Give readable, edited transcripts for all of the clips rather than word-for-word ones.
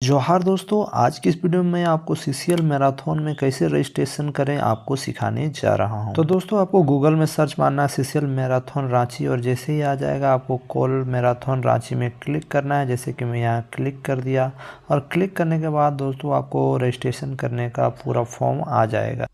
जोहार दोस्तों, आज की इस वीडियो में मैं आपको सीसीएल मैराथन में कैसे रजिस्ट्रेशन करें आपको सिखाने जा रहा हूं। तो दोस्तों आपको गूगल में सर्च मारना है सीसीएल मैराथन रांची और जैसे ही आ जाएगा आपको कॉल मैराथन रांची में क्लिक करना है। जैसे कि मैं यहाँ क्लिक कर दिया और क्लिक करने के बाद दोस्तों आपको रजिस्ट्रेशन करने का पूरा फॉर्म आ जाएगा।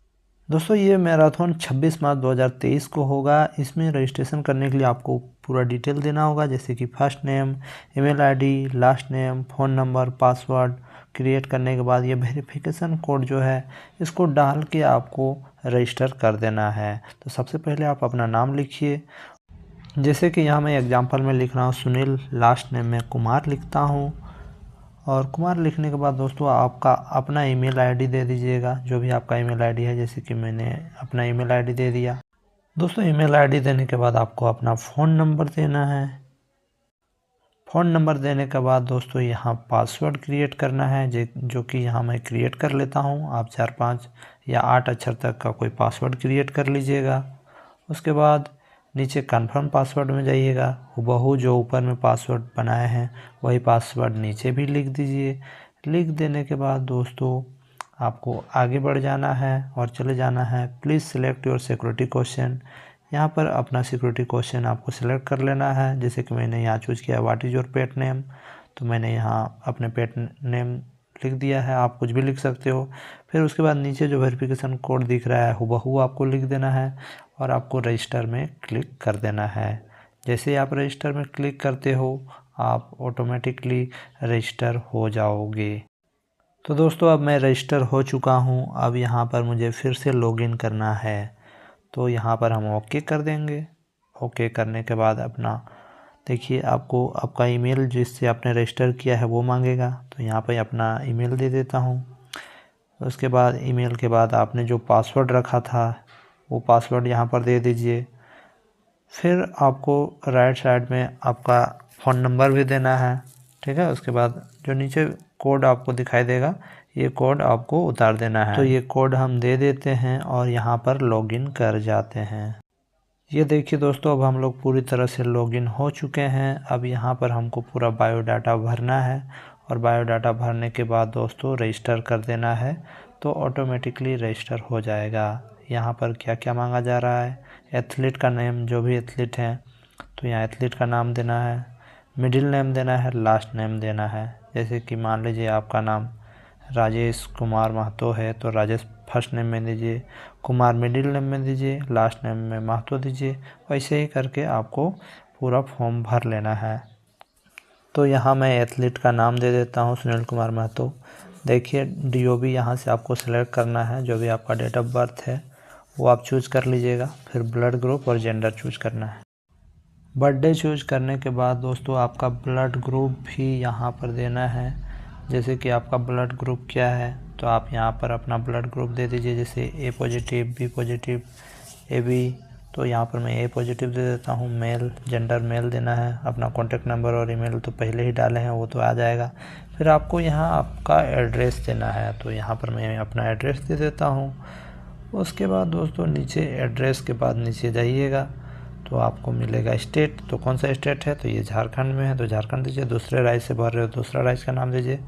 दोस्तों ये मैराथन 26 मार्च 2023 को होगा। इसमें रजिस्ट्रेशन करने के लिए आपको पूरा डिटेल देना होगा, जैसे कि first name, email ID, last name, phone number, password create करने के बाद ये वेरिफिकेशन कोड जो है इसको डाल के आपको रजिस्टर कर देना है। तो सबसे पहले आप अपना नाम लिखिए, जैसे कि यहाँ मैं एग्जांपल में लिख रहा हूँ सुनील, लास्ट नेम में कुमार लिखता हूँ। और कुमार लिखने के बाद दोस्तों आपका अपना ईमेल आईडी दे दीजिएगा, जो भी आपका ईमेल आईडी है। जैसे कि मैंने अपना ईमेल आईडी दे दिया। दोस्तों ईमेल आईडी देने के बाद आपको अपना फ़ोन नंबर देना है। फ़ोन नंबर देने के बाद दोस्तों यहाँ पासवर्ड क्रिएट करना है, जो कि यहाँ मैं क्रिएट कर लेता हूँ। आप 4-5 या 8 अक्षर तक का कोई पासवर्ड क्रिएट कर लीजिएगा। उसके बाद नीचे कन्फर्म पासवर्ड में जाइएगा, हूबहू जो ऊपर में पासवर्ड बनाए हैं वही पासवर्ड नीचे भी लिख दीजिए। लिख देने के बाद दोस्तों आपको आगे बढ़ जाना है और चले जाना है please select your security question. यहाँ पर अपना सिक्योरिटी क्वेश्चन आपको सिलेक्ट कर लेना है। जैसे कि मैंने यहाँ चूज़ किया what is your pet name, तो मैंने यहाँ अपने पेट नेम लिख दिया है। आप कुछ भी लिख सकते हो। फिर उसके बाद नीचे जो वेरिफिकेशन कोड दिख रहा है हूबहू आपको लिख देना है और आपको रजिस्टर में क्लिक कर देना है। जैसे ही आप रजिस्टर में क्लिक करते हो आप ऑटोमेटिकली रजिस्टर हो जाओगे। तो दोस्तों अब मैं रजिस्टर हो चुका हूँ। अब यहाँ पर मुझे फिर से लॉगिन करना है, तो यहाँ पर हम ओके कर देंगे। ओके करने के बाद अपना देखिए आपको आपका ईमेल जिससे आपने रजिस्टर किया है वो मांगेगा, तो यहाँ पे अपना ईमेल दे देता हूँ। उसके बाद ईमेल के बाद आपने जो पासवर्ड रखा था वो पासवर्ड यहाँ पर दे दीजिए। फिर आपको राइट साइड में आपका फ़ोन नंबर भी देना है, ठीक है। उसके बाद जो नीचे कोड आपको दिखाई देगा ये कोड आपको उतार देना है। तो ये कोड हम दे देते हैं और यहाँ पर लॉगिन कर जाते हैं। ये देखिए दोस्तों अब हम लोग पूरी तरह से लॉगिन हो चुके हैं। अब यहाँ पर हमको पूरा बायोडाटा भरना है और बायोडाटा भरने के बाद दोस्तों रजिस्टर कर देना है, तो ऑटोमेटिकली रजिस्टर हो जाएगा। यहाँ पर क्या क्या मांगा जा रहा है, एथलीट का नेम, जो भी एथलीट हैं तो यहाँ एथलीट का नाम देना है, मिडिल नेम देना है, लास्ट नेम देना है। जैसे कि मान लीजिए आपका नाम राजेश कुमार महतो है तो राजेश फर्स्ट नेम में दीजिए, कुमार मिडिल नेम में दीजिए, लास्ट नेम में महतो दीजिए। वैसे ही करके आपको पूरा फॉर्म भर लेना है। तो यहाँ मैं एथलीट का नाम दे देता हूँ सुनील कुमार महतो। देखिए डीओबी यहाँ से आपको सेलेक्ट करना है, जो भी आपका डेट ऑफ बर्थ है वो आप चूज़ कर लीजिएगा। फिर ब्लड ग्रुप और जेंडर चूज़ करना है। बर्थडे चूज़ करने के बाद दोस्तों आपका ब्लड ग्रुप भी यहाँ पर देना है। जैसे कि आपका ब्लड ग्रुप क्या है तो आप यहाँ पर अपना ब्लड ग्रुप दे दीजिए, जैसे A positive, B positive, A B. तो यहाँ पर मैं ए पॉजिटिव दे देता हूँ। मेल, जेंडर मेल देना है। अपना कॉन्टैक्ट नंबर और ईमेल तो पहले ही डाले हैं वो तो आ जाएगा। फिर आपको यहाँ आपका एड्रेस देना है, तो यहाँ पर मैं अपना एड्रेस दे देता हूँ। उसके बाद दोस्तों नीचे एड्रेस के बाद नीचे जाइएगा तो आपको मिलेगा स्टेट। तो कौन सा स्टेट है तो ये झारखंड में है तो झारखंड दीजिए। दूसरे राज्य से भर रहे हो दूसरा राज्य का नाम दीजिए।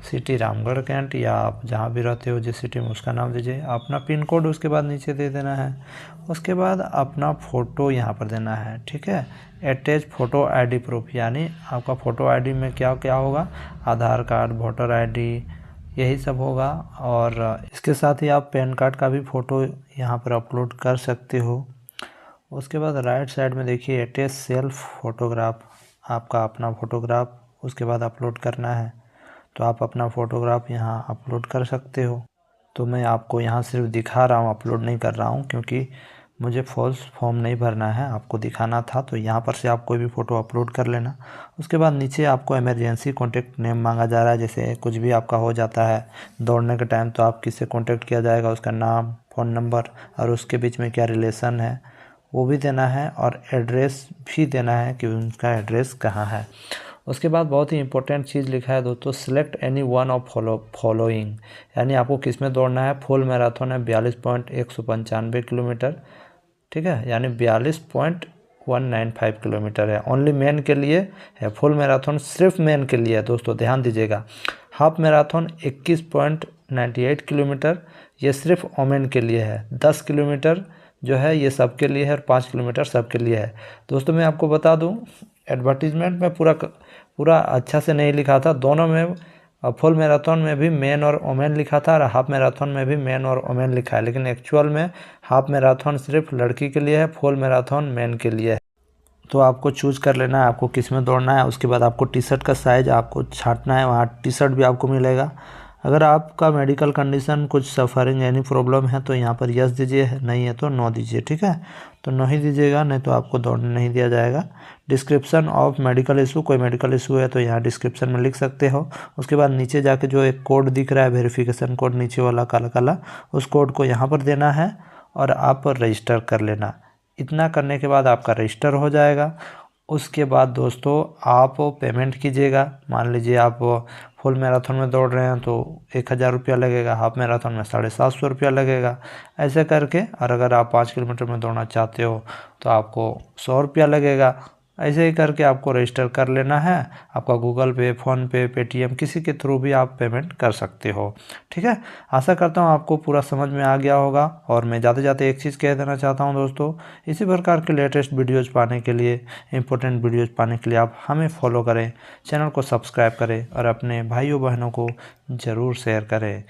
सिटी रामगढ़ कैंट, या आप जहाँ भी रहते हो जिस सिटी में उसका नाम दीजिए। अपना पिन कोड उसके बाद नीचे दे देना है। उसके बाद अपना फ़ोटो यहाँ पर देना है, ठीक है। अटैच फ़ोटो आईडी प्रूफ, यानी आपका फ़ोटो आईडी में क्या क्या होगा, आधार कार्ड, वोटर आईडी, यही सब होगा। और इसके साथ ही आप पैन कार्ड का भी फ़ोटो यहाँ पर अपलोड कर सकते हो। उसके बाद राइट साइड में देखिए अटैच सेल्फ फ़ोटोग्राफ, आपका अपना फ़ोटोग्राफ उसके बाद अपलोड करना है, तो आप अपना फ़ोटोग्राफ यहाँ अपलोड कर सकते हो। तो मैं आपको यहाँ सिर्फ दिखा रहा हूँ, अपलोड नहीं कर रहा हूँ, क्योंकि मुझे फॉल्स फॉर्म नहीं भरना है, आपको दिखाना था। तो यहाँ पर से आप कोई भी फ़ोटो अपलोड कर लेना। उसके बाद नीचे आपको इमरजेंसी कॉन्टैक्ट नेम मांगा जा रहा है। जैसे कुछ भी आपका हो जाता है दौड़ने के टाइम तो आप किससे कॉन्टैक्ट किया जाएगा, उसका नाम, फ़ोन नंबर और उसके बीच में क्या रिलेशन है वो भी देना है, और एड्रेस भी देना है कि उनका एड्रेस कहाँ है। उसके बाद बहुत ही इंपॉर्टेंट चीज़ लिखा है दोस्तों, select any one of following, यानी आपको किस में दौड़ना है। फुल मैराथन है 42.195 किलोमीटर, ठीक है, यानी 42.195 किलोमीटर है। ओनली मेन के लिए है, फुल मैराथन सिर्फ मेन के लिए है दोस्तों, ध्यान दीजिएगा। हाफ मैराथन 21.98 किलोमीटर, ये सिर्फ ओमेन के लिए है। 10 किलोमीटर जो है ये सबके लिए है और 5 किलोमीटर सबके लिए है। दोस्तों मैं आपको बता दूं, एडवर्टीजमेंट में पूरा अच्छा से नहीं लिखा था। दोनों में फुल मैराथन में भी मेन और ओमेन लिखा था और हाफ मैराथन में भी मेन और ओमेन लिखा है, लेकिन एक्चुअल में हाफ मैराथन सिर्फ लड़की के लिए है, फुल मैराथन मेन के लिए है। तो आपको चूज़ कर लेना है आपको किस में दौड़ना है। उसके बाद आपको टी शर्ट का साइज़ आपको छांटना है, वहाँ टी शर्ट भी आपको मिलेगा। अगर आपका मेडिकल कंडीशन कुछ सफरिंग यानी प्रॉब्लम है तो यहाँ पर यस दीजिए, नहीं है तो नो दीजिए, ठीक है। तो नो ही दीजिएगा, नहीं तो आपको दौड़ने नहीं दिया जाएगा। डिस्क्रिप्शन ऑफ मेडिकल इशू, कोई मेडिकल इशू है तो यहाँ डिस्क्रिप्शन में लिख सकते हो। उसके बाद नीचे जाके जो एक कोड दिख रहा है वेरिफिकेशन कोड, नीचे वाला काला काला, उस कोड को यहाँ पर देना है और आप रजिस्टर कर लेना। इतना करने के बाद आपका रजिस्टर हो जाएगा। उसके बाद दोस्तों आप पेमेंट कीजिएगा। मान लीजिए आप फुल मैराथन में दौड़ रहे हैं तो 1000 रुपया लगेगा, हाफ मैराथन में 750 रुपया लगेगा, ऐसे करके। और अगर आप 5 किलोमीटर में दौड़ना चाहते हो तो आपको 100 रुपया लगेगा। ऐसे ही करके आपको रजिस्टर कर लेना है। आपका गूगल पे, फ़ोनपे, पेटीएम किसी के थ्रू भी आप पेमेंट कर सकते हो, ठीक है। आशा करता हूँ आपको पूरा समझ में आ गया होगा। और मैं जाते जाते एक चीज़ कह देना चाहता हूँ दोस्तों, इसी प्रकार के लेटेस्ट वीडियोज़ पाने के लिए, इंपॉर्टेंट वीडियोज़ पाने के लिए आप हमें फॉलो करें, चैनल को सब्सक्राइब करें और अपने भाइयों बहनों को ज़रूर शेयर करें।